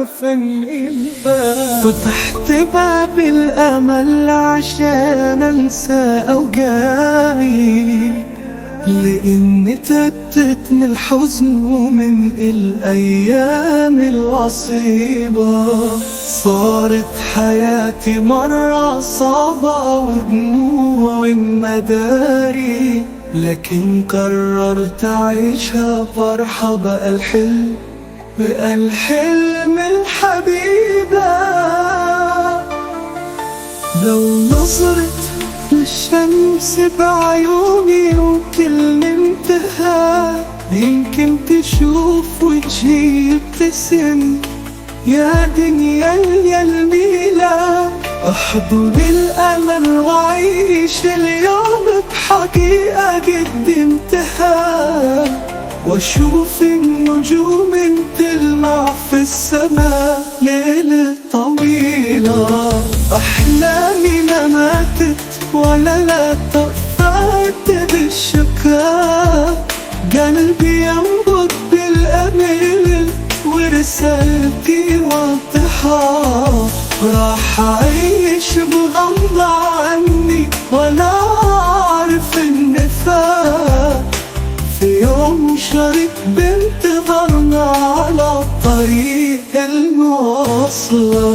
عارفة اني فتحت باب الامل عشان انسى اوجاعي، لاني تتتني الحزن من الايام العصيبة. صارت حياتي مرة صعبة ودموع مداري، لكن قررت أعيشها فرحة. بقى الحلم الحبيبة. لو نظرت للشمس بعيوني وكلمتها، يمكن تشوف وجهي يبتسم. يا دنيا يا الميلة، احضن الأمل وعيش اليوم بحقيقة قدمتها، واشوف النجوم تلمع في السماء ليلة طويلة. أحلامي ما ماتت ولا لا طفت بالشكاء، قلبي ينبض بالأمل ورسالتي واضحة. راح أعيش بغمضة عني ولا أعرف النفاق، في يوم شريك بانتظارنا على الطريق المواصلة.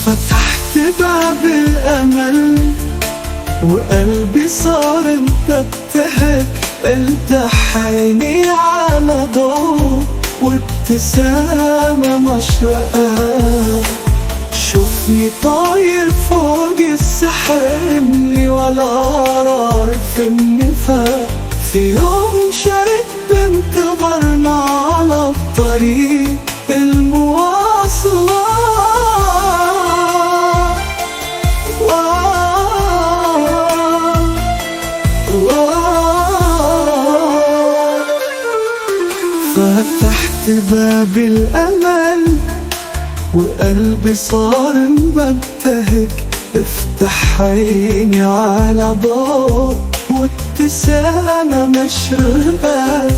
فتحت باب الأمل وقلبي صار مفتح، فتح عيني على ضوء وابتسامة مشرقة. شوفني طاير فوق السحاب ولا عارف النفاق، في يوم شريك بانتظارنا على الطريق المواصلة. فتحت باب الأمل وقلبي صار مبتهج، افتح عيني على ضوء وابتسامة مشرقة.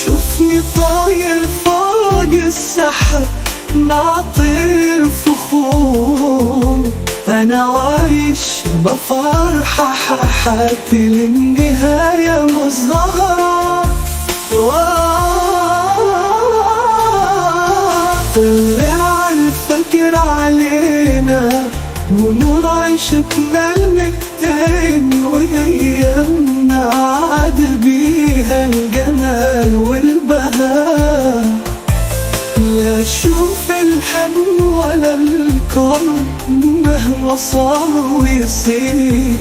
شوفني طاير فوق السحاب مع طير فخور، أنا عايش بفرحة حياتي للنهاية مزهرة. طلع الفجر علينا ونور عشقنا المكتين، وأيامنا عاد بيها الجمال والبهاء. لا أشوف الهم ولا الكرب مهما صار ويصير،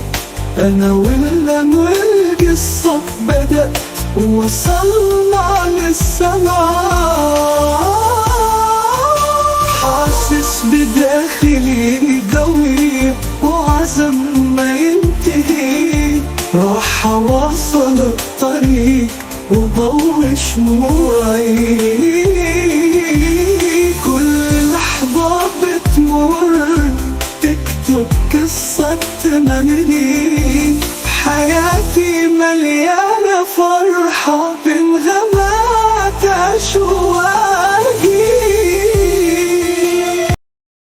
أنا والأم والقصة بدأت ووصلنا للسماء. حاسس بداخلي قوي وعزم ما ينتهي، راح أواصل الطريق وضوي شموعي. كل لحظة بتمر تكتب قصة تمني، حياتي مليانة فرحة بانغمات أشواقي.